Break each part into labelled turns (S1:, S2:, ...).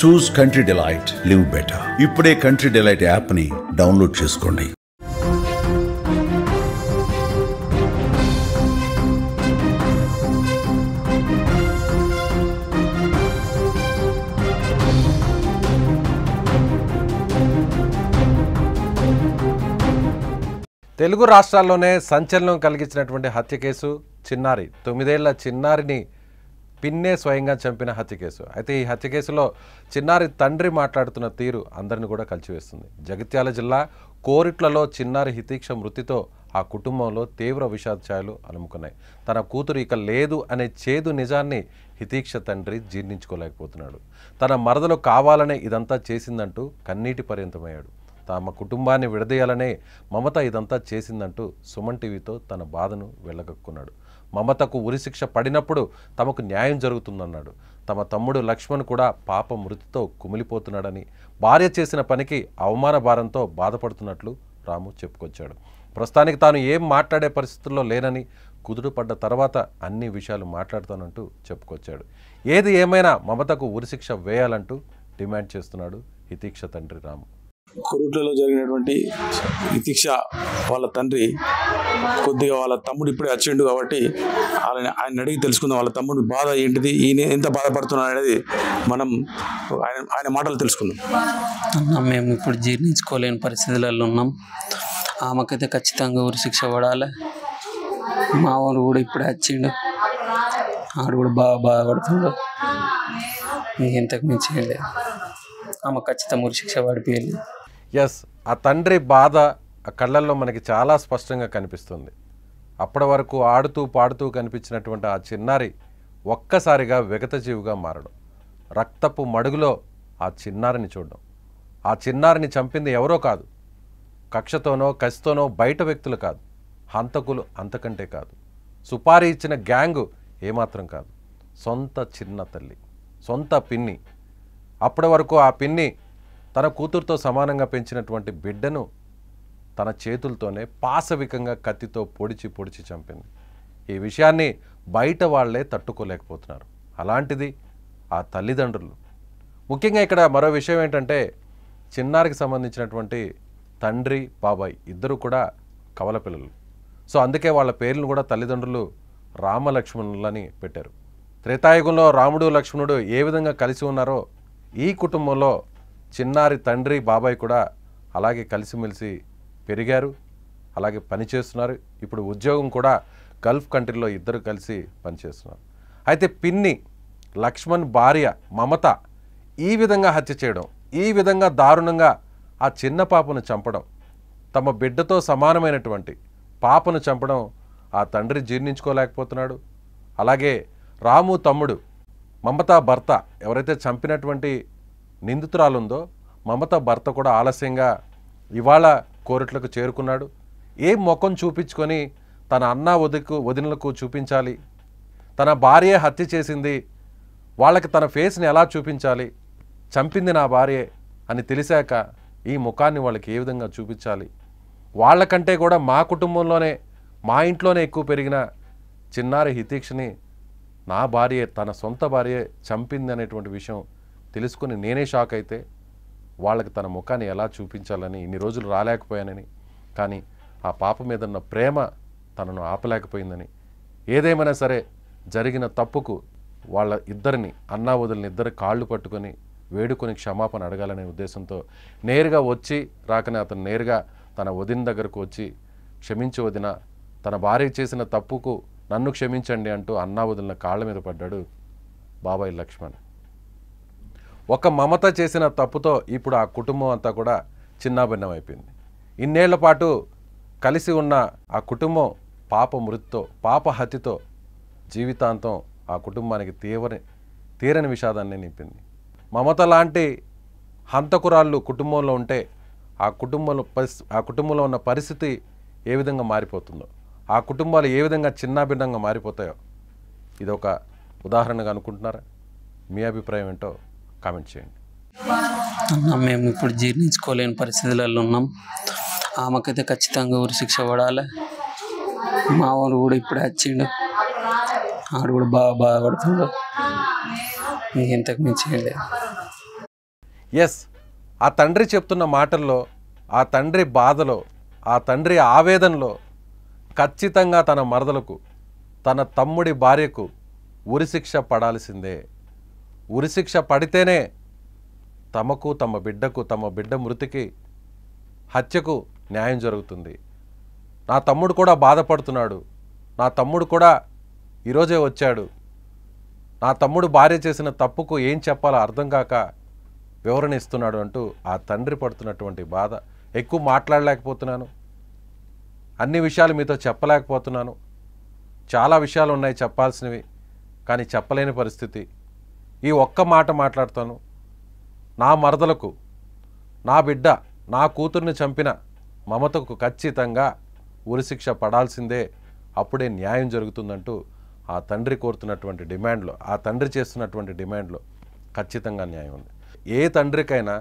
S1: చూస్ country delight, live better. ఇప్పుడే country delight app ని download చేసుకోండి.
S2: తెలుగు రాష్ట్రాల్లోనే సంచలనం కలిగించినటువంటి హత్య కేసు చిన్నారి. 9 ఏళ్ల చిన్నారిని పిన్నే స్వయంగా చంపిన హత్య కేసు. అయితే ఈ హత్య కేసులో చిన్నారి తండ్రి మాట్లాడుతున్న తీరు అందరిని కూడా కలిచివేస్తుంది. జగిత్యాల జిల్లా కోరిట్లలో చిన్నారి హితీక్ష మృతితో ఆ కుటుంబంలో తీవ్ర విషాదఛాయలు అలుముకున్నాయి. తన కూతురు ఇక లేదు అనే చేదు నిజాన్ని హితీక్ష తండ్రి జీర్ణించుకోలేకపోతున్నాడు. తన మరదలు కావాలనే ఇదంతా చేసిందంటూ కన్నీటి పర్యంతమయ్యాడు. తమ కుటుంబాన్ని విడదీయాలనే మమత ఇదంతా చేసిందంటూ సుమన్ టీవీతో తన బాధను వెళ్ళగక్కున్నాడు. మమతకు ఉరిశిక్ష పడినప్పుడు తమకు న్యాయం జరుగుతుందన్నాడు. తమ తమ్ముడు లక్ష్మణ్ కూడా పాప మృతితో కుమిలిపోతున్నాడని, భార్య చేసిన పనికి అవమాన భారంతో బాధపడుతున్నట్లు రాము చెప్పుకొచ్చాడు. ప్రస్తుతానికి తాను ఏం మాట్లాడే పరిస్థితుల్లో లేనని, కుదురు పడ్డ తర్వాత అన్ని విషయాలు మాట్లాడుతానంటూ చెప్పుకొచ్చాడు. ఏది ఏమైనా మమతకు ఉరిశిక్ష వేయాలంటూ డిమాండ్ చేస్తున్నాడు హితీక్ష తండ్రి రాము.
S3: కోరుట్లలో జరిగినటువంటి హితీక్ష వాళ్ళ తండ్రి కొద్దిగా వాళ్ళ తమ్ముడు ఇప్పుడే వచ్చిండు కాబట్టి ఆయన అడిగి తెలుసుకుందాం. వాళ్ళ తమ్ముడి బాధ ఏంటిది, ఈయన ఎంత బాధపడుతున్నాడు అనేది మనం ఆయన మాటలు తెలుసుకుందాం.
S4: మేము ఇప్పుడు జీర్ణించుకోలేని పరిస్థితులలో ఉన్నాం. ఆమెకైతే ఖచ్చితంగా ఉరిశిక్ష పడాలి. మా వాడు కూడా ఇప్పుడే వచ్చిండు, ఆడు కూడా బాగా బాధపడుతుండు. ఇంతకు మించి లేదు, ఆమె ఖచ్చితంగా ఉరిశిక్ష పడిపోయాలి.
S2: ఎస్, ఆ తండ్రి బాధ ఆ కళ్ళల్లో మనకి చాలా స్పష్టంగా కనిపిస్తుంది. అప్పటి వరకు ఆడుతూ పాడుతూ కనిపించినటువంటి ఆ చిన్నారి ఒక్కసారిగా విగతజీవిగా మారడం, రక్తపు మడుగులో ఆ చిన్నారిని చూడడం. ఆ చిన్నారిని చంపింది ఎవరో కాదు, కక్షతోనో కసితోనో బయట వ్యక్తులు కాదు, హంతకులు అంతకంటే కాదు, సుపారీ ఇచ్చిన గ్యాంగు ఏమాత్రం కాదు, సొంత చిన్న తల్లి, సొంత పిన్ని. అప్పటి వరకు ఆ పిన్ని తన కూతురుతో సమానంగా పెంచినటువంటి బిడ్డను తన చేతులతోనే పాశవికంగా కత్తితో పొడిచి చంపింది. ఈ విషయాన్ని బయట వాళ్లే తట్టుకోలేకపోతున్నారు. అలాంటిది ఆ తల్లిదండ్రులు. ముఖ్యంగా ఇక్కడ మరో విషయం ఏంటంటే, చిన్నారికి సంబంధించినటువంటి తండ్రి బాబాయ్ ఇద్దరు కూడా కవల పిల్లలు. సో అందుకే వాళ్ళ పేర్లను కూడా తల్లిదండ్రులు రామలక్ష్మణులని పెట్టారు. త్రేతాయుగంలో రాముడు లక్ష్మణుడు ఏ విధంగా కలిసి ఉన్నారో ఈ కుటుంబంలో చిన్నారి తండ్రి బాబాయ్ కూడా అలాగే కలిసిమెలిసి పెరిగారు, అలాగే పనిచేస్తున్నారు. ఇప్పుడు ఉద్యోగం కూడా గల్ఫ్ కంట్రీలో ఇద్దరు కలిసి పనిచేస్తున్నారు. అయితే పిన్ని లక్ష్మణ్ భార్య మమత ఈ విధంగా హత్య చేయడం, ఈ విధంగా దారుణంగా ఆ చిన్న పాపను చంపడం, తమ బిడ్డతో సమానమైనటువంటి పాపను చంపడం ఆ తండ్రి జీర్ణించుకోలేకపోతున్నాడు. అలాగే రాము తమ్ముడు మమత భర్త ఎవరైతే చంపినటువంటి నిందితురాలుందో మమత భర్త కూడా ఆలస్యంగా ఇవాళ కోర్టులకు చేరుకున్నాడు. ఏ ముఖం చూపించుకొని తన అన్న వదినలకు చూపించాలి, తన భార్య హత్య చేసింది, వాళ్ళకి తన ఫేస్ని ఎలా చూపించాలి, చంపింది నా భార్యే అని తెలిసాక ఈ ముఖాన్ని వాళ్ళకి ఏ విధంగా చూపించాలి, వాళ్ళకంటే కూడా మా కుటుంబంలోనే మా ఇంట్లోనే ఎక్కువ పెరిగిన చిన్నారి హితీక్షని నా భార్యే, తన సొంత భార్యే చంపింది అనేటువంటి విషయం తెలుసుకుని నేనే షాక్ అయితే వాళ్ళకి తన ముఖాన్ని ఎలా చూపించాలని ఇన్ని రోజులు రాలేకపోయానని, కానీ ఆ పాప మీద ఉన్న ప్రేమ తనను ఆపలేకపోయిందని, ఏదేమైనా సరే జరిగిన తప్పుకు వాళ్ళ ఇద్దరిని అన్నా వదిలిని ఇద్దరు కాళ్ళు పట్టుకొని వేడుకొని క్షమాపణ అడగాలనే ఉద్దేశంతో నేరుగా వచ్చి రాకనే అతను నేరుగా తన వదిన దగ్గరకు వచ్చి క్షమించి వదిన, తన భార్య చేసిన తప్పుకు నన్ను క్షమించండి అంటూ అన్నా వదిలిన కాళ్ళ మీద పడ్డాడు బాబాయ్ లక్ష్మణ్. ఒక మమత చేసిన తప్పుతో ఇప్పుడు ఆ కుటుంబం అంతా కూడా చిన్నాభిన్నం అయిపోయింది. ఇన్నేళ్ల పాటు కలిసి ఉన్న ఆ కుటుంబం పాప మృతితో, పాప హత్యతో జీవితాంతం ఆ కుటుంబానికి తీరని విషాదాన్ని నింపింది. మమత లాంటి హంతకురాళ్ళు కుటుంబంలో ఉంటే ఆ కుటుంబంలో ఉన్న పరిస్థితి ఏ విధంగా మారిపోతుందో, ఆ కుటుంబాలు ఏ విధంగా చిన్నాభిన్నంగా మారిపోతాయో ఇది ఒక ఉదాహరణగా అనుకుంటున్నారా? మీ అభిప్రాయం ఏంటో కామెంట్ చేయండి.
S4: మేము ఇప్పుడు జీర్ణించుకోలేని పరిస్థితులలో ఉన్నాం. ఆమెకైతే ఖచ్చితంగా ఉరిశిక్ష పడాలి. మా వాడు కూడా ఇప్పుడే వచ్చిండు, ఆడు కూడా బాగా బాధపడుతుండు. ఇంతకు మించి లేదు.
S2: ఎస్, ఆ తండ్రి చెప్తున్న మాటల్లో, ఆ తండ్రి బాధలో, ఆ తండ్రి ఆవేదనలో ఖచ్చితంగా తన మరదలకు, తన తమ్ముడి భార్యకు ఉరిశిక్ష పడాల్సిందే. ఉరిశిక్ష పడితేనే తమకు, తమ బిడ్డకు, తమ బిడ్డ మృతికి, హత్యకు న్యాయం జరుగుతుంది. నా తమ్ముడు కూడా బాధపడుతున్నాడు, నా తమ్ముడు కూడా ఈరోజే వచ్చాడు, నా తమ్ముడు భార్య చేసిన తప్పుకు ఏం చెప్పాలో అర్థం కాక వివరణ ఇస్తున్నాడు అంటూ ఆ తండ్రి పడుతున్నటువంటి బాధ. ఎక్కువ మాట్లాడలేకపోతున్నాను, అన్ని విషయాలు మీతో చెప్పలేకపోతున్నాను, చాలా విషయాలు ఉన్నాయి చెప్పాల్సినవి, కానీ చెప్పలేని పరిస్థితి. ఈ ఒక్క మాట మాట్లాడతాను. నా మరదలకు, నా బిడ్డ, నా కూతుర్ని చంపిన మమతకు ఖచ్చితంగా ఉరిశిక్ష పడాల్సిందే, అప్పుడే న్యాయం జరుగుతుందంటూ ఆ తండ్రి కోరుతున్నటువంటి డిమాండ్లో, ఆ తండ్రి చేస్తున్నటువంటి డిమాండ్లో ఖచ్చితంగా న్యాయం ఉంది. ఏ తండ్రికైనా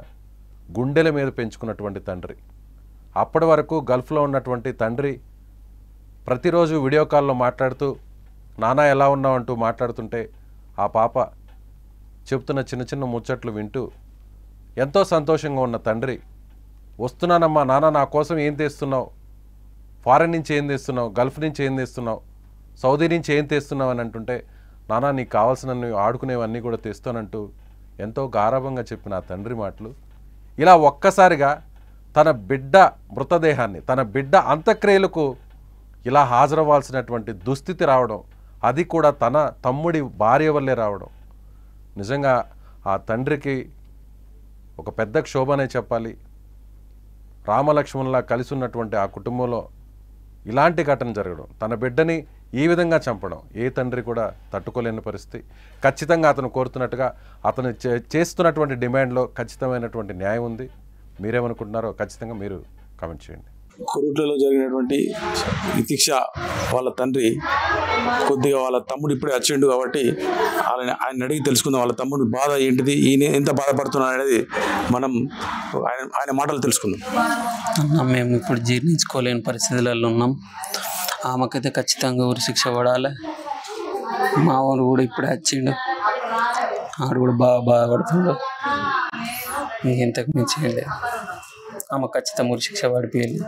S2: గుండెల మీద పెంచుకున్నటువంటి తండ్రి, అప్పటి వరకు గల్ఫ్లో ఉన్నటువంటి తండ్రి ప్రతిరోజు వీడియో కాల్లో మాట్లాడుతూ నానా ఎలా ఉన్నావు అంటూ మాట్లాడుతుంటే ఆ పాప చెప్తున్న చిన్న చిన్న ముచ్చట్లు వింటూ ఎంతో సంతోషంగా ఉన్న తండ్రి, వస్తున్నానమ్మా నాన్న, నా కోసం ఏం తెస్తున్నావు, ఫారెన్ నుంచి ఏం తెస్తున్నావు, గల్ఫ్ నుంచి ఏం తెస్తున్నావు, సౌదీ నుంచి ఏం తెస్తున్నావు అని అంటుంటే, నాన్న నీకు కావాల్సినవి ఆడుకునేవన్నీ కూడా తెస్తానంటూ ఎంతో గారాభంగా చెప్పిన ఆ తండ్రి మాటలు ఇలా ఒక్కసారిగా తన బిడ్డ మృతదేహాన్ని, తన బిడ్డ అంత్యక్రియలకు ఇలా హాజరవ్వాల్సినటువంటి దుస్థితి రావడం, అది కూడా తన తమ్ముడి భార్య వల్లే రావడం, నిజంగా ఆ తండ్రికి ఒక పెద్ద క్షోభనే చెప్పాలి. రామలక్ష్మణులా కలిసి ఉన్నటువంటి ఆ కుటుంబంలో ఇలాంటి ఘటన జరగడం, తన బిడ్డని ఈ విధంగా చంపడం ఏ తండ్రి కూడా తట్టుకోలేని పరిస్థితి. ఖచ్చితంగా అతను కోరుతున్నట్టుగా అతను చేస్తున్నటువంటి డిమాండ్లో ఖచ్చితమైనటువంటి న్యాయం ఉంది. మీరేమనుకుంటున్నారో ఖచ్చితంగా మీరు కామెంట్ చేయండి.
S3: కొరుట్లలో జరిగినటువంటి ఇతిక్ష వాళ్ళ తండ్రి కొద్దిగా వాళ్ళ తమ్ముడు ఇప్పుడే వచ్చిండు కాబట్టి ఆయన అడిగి తెలుసుకుందాం వాళ్ళ తమ్ముడి బాధ ఏంటిది, ఈయన ఎంత బాధపడుతున్నాడు అనేది మనం ఆయన మాటలు తెలుసుకుందాం.
S4: అన్న మేము ఇప్పుడు జీర్ణించుకోలేని పరిస్థితులలో ఉన్నాం. ఆమెకైతే ఖచ్చితంగా ఉరిశిక్ష పడాలి. మా వాడు కూడా ఇప్పుడే వచ్చిండు, ఆడు కూడా బాధపడుతుండు. ఇంకెంతకు మించి ఆమె ఖచ్చితంగా ఉరిశిక్ష పడిపోయాలి.